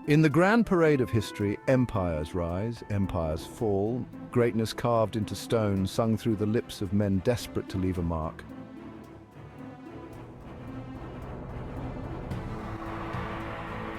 In the grand parade of history, empires rise, empires fall, greatness carved into stone, sung through the lips of men desperate to leave a mark.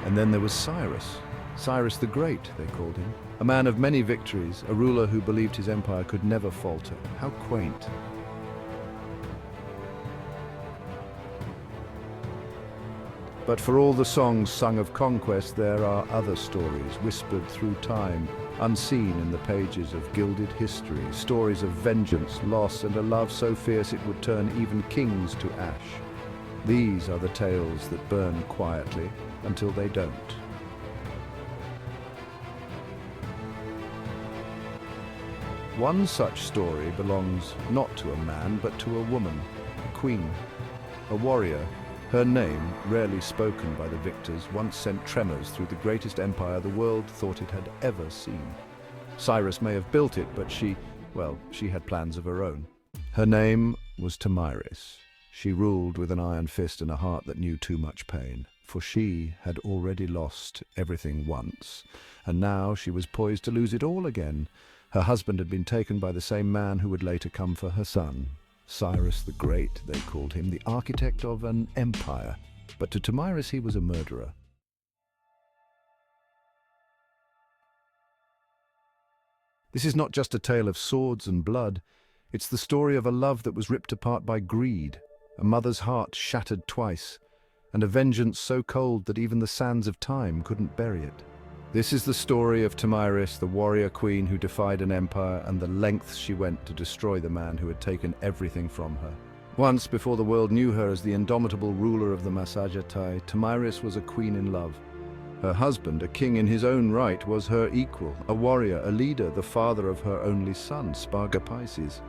And then there was Cyrus. Cyrus the Great, they called him. A man of many victories, a ruler who believed his empire could never falter. How quaint. But for all the songs sung of conquest, there are other stories whispered through time, unseen in the pages of gilded history, stories of vengeance, loss, and a love so fierce it would turn even kings to ash. These are the tales that burn quietly until they don't. One such story belongs not to a man, but to a woman, a queen, a warrior. Her name, rarely spoken by the victors, once sent tremors through the greatest empire the world thought it had ever seen. Cyrus may have built it, but she had plans of her own. Her name was Tomyris. She ruled with an iron fist and a heart that knew too much pain, for she had already lost everything once, and now she was poised to lose it all again. Her husband had been taken by the same man who would later come for her son. Cyrus the Great, they called him, the architect of an empire. But to Tomyris he was a murderer. This is not just a tale of swords and blood. It's the story of a love that was ripped apart by greed, a mother's heart shattered twice, and a vengeance so cold that even the sands of time couldn't bury it. This is the story of Tomyris, the warrior queen who defied an empire, and the lengths she went to destroy the man who had taken everything from her. Once, before the world knew her as the indomitable ruler of the Massagetae, Tomyris was a queen in love. Her husband, a king in his own right, was her equal, a warrior, a leader, the father of her only son, Massagetae.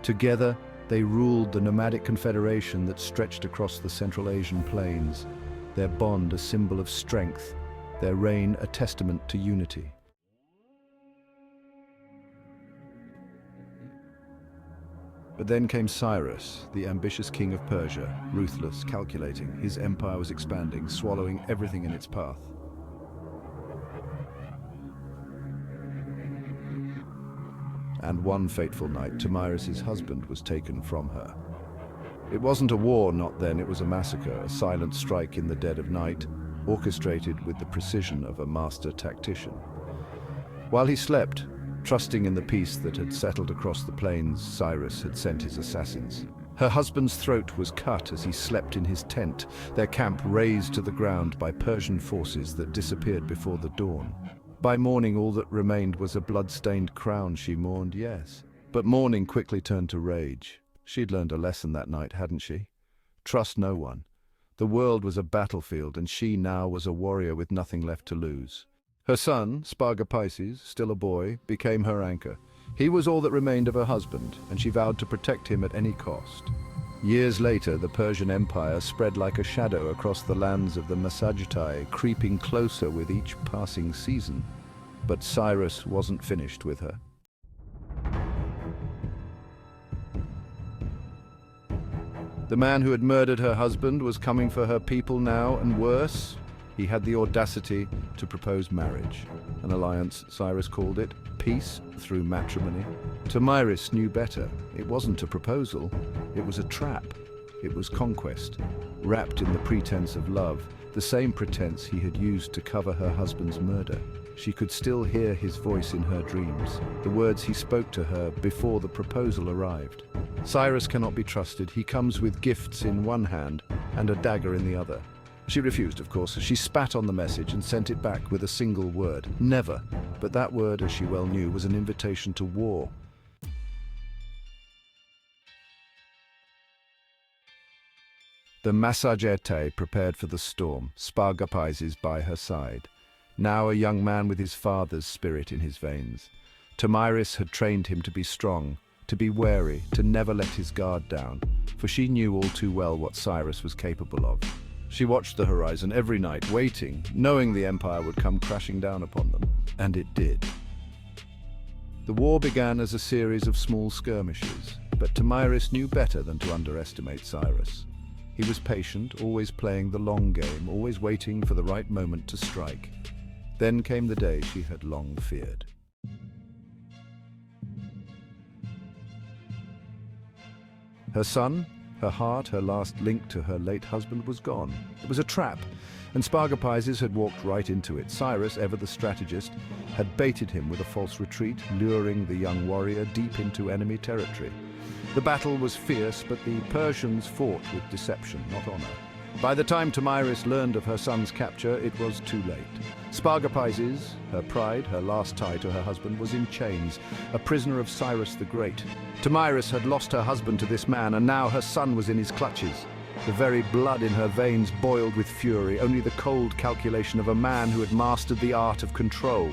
Together, they ruled the nomadic confederation that stretched across the Central Asian plains, their bond a symbol of strength, their reign a testament to unity. But then came Cyrus, the ambitious king of Persia, ruthless, calculating. His empire was expanding, swallowing everything in its path. And one fateful night, Tomyris' husband was taken from her. It wasn't a war, not then, it was a massacre, a silent strike in the dead of night, orchestrated with the precision of a master tactician. While he slept, trusting in the peace that had settled across the plains, Cyrus had sent his assassins. Her husband's throat was cut as he slept in his tent, their camp razed to the ground by Persian forces that disappeared before the dawn. By morning, all that remained was a blood-stained crown, she mourned, yes. But mourning quickly turned to rage. She'd learned a lesson that night, hadn't she? Trust no one. The world was a battlefield, and she now was a warrior with nothing left to lose. Her son, Massagetae, still a boy, became her anchor. He was all that remained of her husband, and she vowed to protect him at any cost. Years later, the Persian Empire spread like a shadow across the lands of the Massagetae, creeping closer with each passing season. But Cyrus wasn't finished with her. The man who had murdered her husband was coming for her people now, and worse, he had the audacity to propose marriage. An alliance, Cyrus called it, peace through matrimony. Tomyris knew better. It wasn't a proposal, it was a trap. It was conquest, wrapped in the pretense of love, the same pretense he had used to cover her husband's murder. She could still hear his voice in her dreams, the words he spoke to her before the proposal arrived. Cyrus cannot be trusted. He comes with gifts in one hand and a dagger in the other. She refused, of course. She spat on the message and sent it back with a single word, never. But that word, as she well knew, was an invitation to war. The Massagetae prepared for the storm, Massagetae by her side. Now a young man with his father's spirit in his veins. Tomyris had trained him to be strong, to be wary, to never let his guard down, for she knew all too well what Cyrus was capable of. She watched the horizon every night, waiting, knowing the empire would come crashing down upon them. And it did. The war began as a series of small skirmishes, but Tomyris knew better than to underestimate Cyrus. He was patient, always playing the long game, always waiting for the right moment to strike. Then came the day she had long feared. Her son, her heart, her last link to her late husband was gone. It was a trap, and Spargapizes had walked right into it. Cyrus, ever the strategist, had baited him with a false retreat, luring the young warrior deep into enemy territory. The battle was fierce, but the Persians fought with deception, not honor. By the time Tomyris learned of her son's capture, it was too late. Spargapizes, her pride, her last tie to her husband, was in chains, a prisoner of Cyrus the Great. Tomyris had lost her husband to this man, and now her son was in his clutches. The very blood in her veins boiled with fury, only the cold calculation of a man who had mastered the art of control.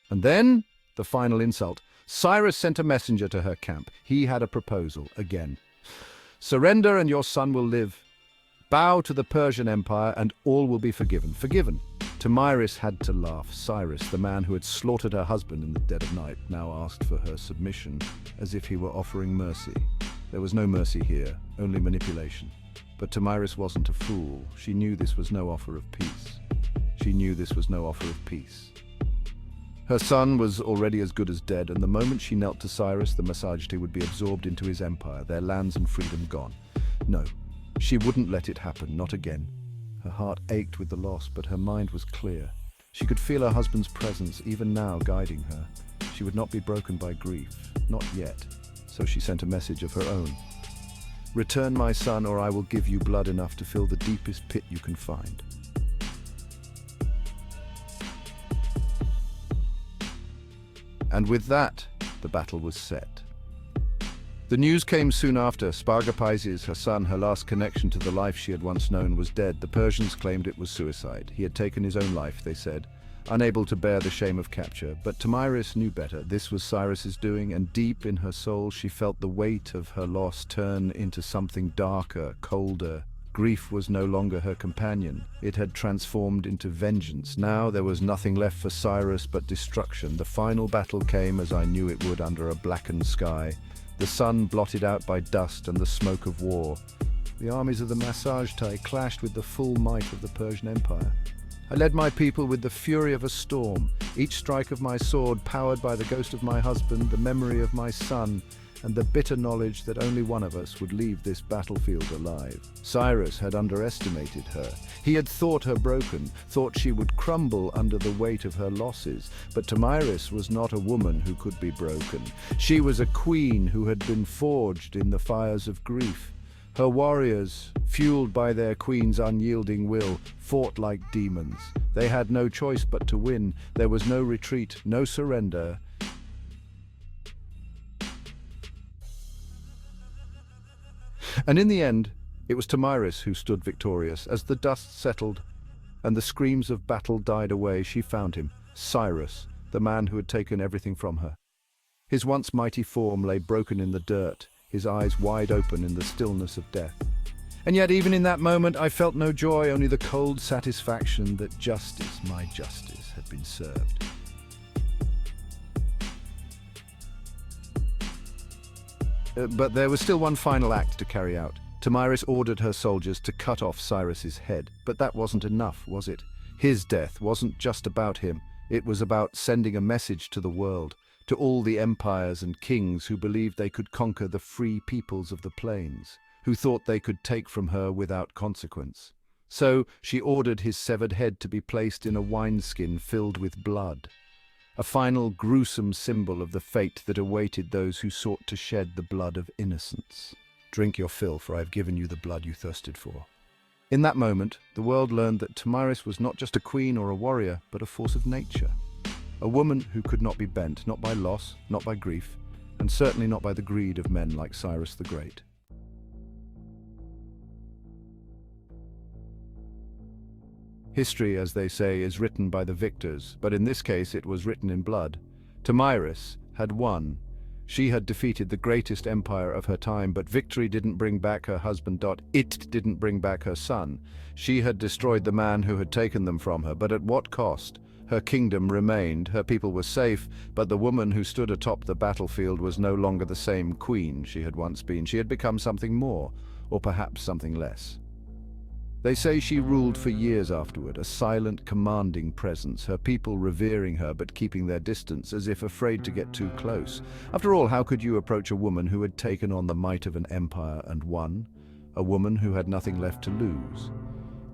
And then, the final insult. Cyrus sent a messenger to her camp. He had a proposal, again. Surrender and your son will live. Bow to the Persian Empire and all will be forgiven. Forgiven. Tomyris had to laugh. Cyrus, the man who had slaughtered her husband in the dead of night, now asked for her submission, as if he were offering mercy. There was no mercy here, only manipulation. But Tomyris wasn't a fool. She knew this was no offer of peace. She knew this was no offer of peace. Her son was already as good as dead, and the moment she knelt to Cyrus, the Massagetae would be absorbed into his empire, their lands and freedom gone. No, she wouldn't let it happen, not again. Her heart ached with the loss, but her mind was clear. She could feel her husband's presence, even now, guiding her. She would not be broken by grief, not yet. So she sent a message of her own. Return my son, or I will give you blood enough to fill the deepest pit you can find. And with that, the battle was set. The news came soon after. Spargapizes, her son, her last connection to the life she had once known, was dead. The Persians claimed it was suicide. He had taken his own life, they said, unable to bear the shame of capture. But Tomyris knew better. This was Cyrus's doing, and deep in her soul she felt the weight of her loss turn into something darker, colder. Grief was no longer her companion. It had transformed into vengeance. Now there was nothing left for Cyrus but destruction. The final battle came, as I knew it would, under a blackened sky, the sun blotted out by dust and the smoke of war. The armies of the Massagetae clashed with the full might of the Persian Empire. I led my people with the fury of a storm, each strike of my sword powered by the ghost of my husband, the memory of my son, and the bitter knowledge that only one of us would leave this battlefield alive. Cyrus had underestimated her. He had thought her broken, thought she would crumble under the weight of her losses. But Tomyris was not a woman who could be broken. She was a queen who had been forged in the fires of grief. Her warriors, fueled by their queen's unyielding will, fought like demons. They had no choice but to win. There was no retreat, no surrender. And in the end, it was Tomyris who stood victorious. As the dust settled and the screams of battle died away, she found him, Cyrus, the man who had taken everything from her. His once mighty form lay broken in the dirt, his eyes wide open in the stillness of death. And yet even in that moment I felt no joy, only the cold satisfaction that justice, my justice, had been served. But there was still one final act to carry out. Tomyris ordered her soldiers to cut off Cyrus's head. But that wasn't enough, was it? His death wasn't just about him. It was about sending a message to the world, to all the empires and kings who believed they could conquer the free peoples of the plains, who thought they could take from her without consequence. So she ordered his severed head to be placed in a wineskin filled with blood. A final gruesome symbol of the fate that awaited those who sought to shed the blood of innocence. Drink your fill, for I have given you the blood you thirsted for. In that moment, the world learned that Tomyris was not just a queen or a warrior, but a force of nature. A woman who could not be bent, not by loss, not by grief, and certainly not by the greed of men like Cyrus the Great. History, as they say, is written by the victors, but in this case it was written in blood. Tomyris had won. She had defeated the greatest empire of her time, but victory didn't bring back her husband. It didn't bring back her son. She had destroyed the man who had taken them from her, but at what cost? Her kingdom remained, her people were safe, but the woman who stood atop the battlefield was no longer the same queen she had once been. She had become something more, or perhaps something less. They say she ruled for years afterward, a silent, commanding presence, her people revering her but keeping their distance as if afraid to get too close. After all, how could you approach a woman who had taken on the might of an empire and won? A woman who had nothing left to lose.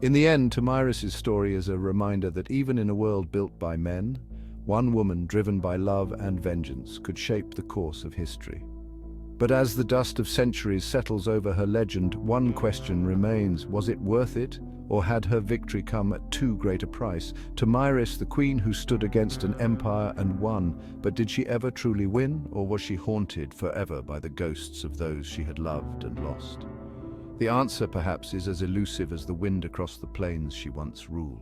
In the end, Tomyris' story is a reminder that even in a world built by men, one woman driven by love and vengeance could shape the course of history. But as the dust of centuries settles over her legend, one question remains: was it worth it, or had her victory come at too great a price? Tomyris, the queen who stood against an empire and won, but did she ever truly win, or was she haunted forever by the ghosts of those she had loved and lost? The answer, perhaps, is as elusive as the wind across the plains she once ruled.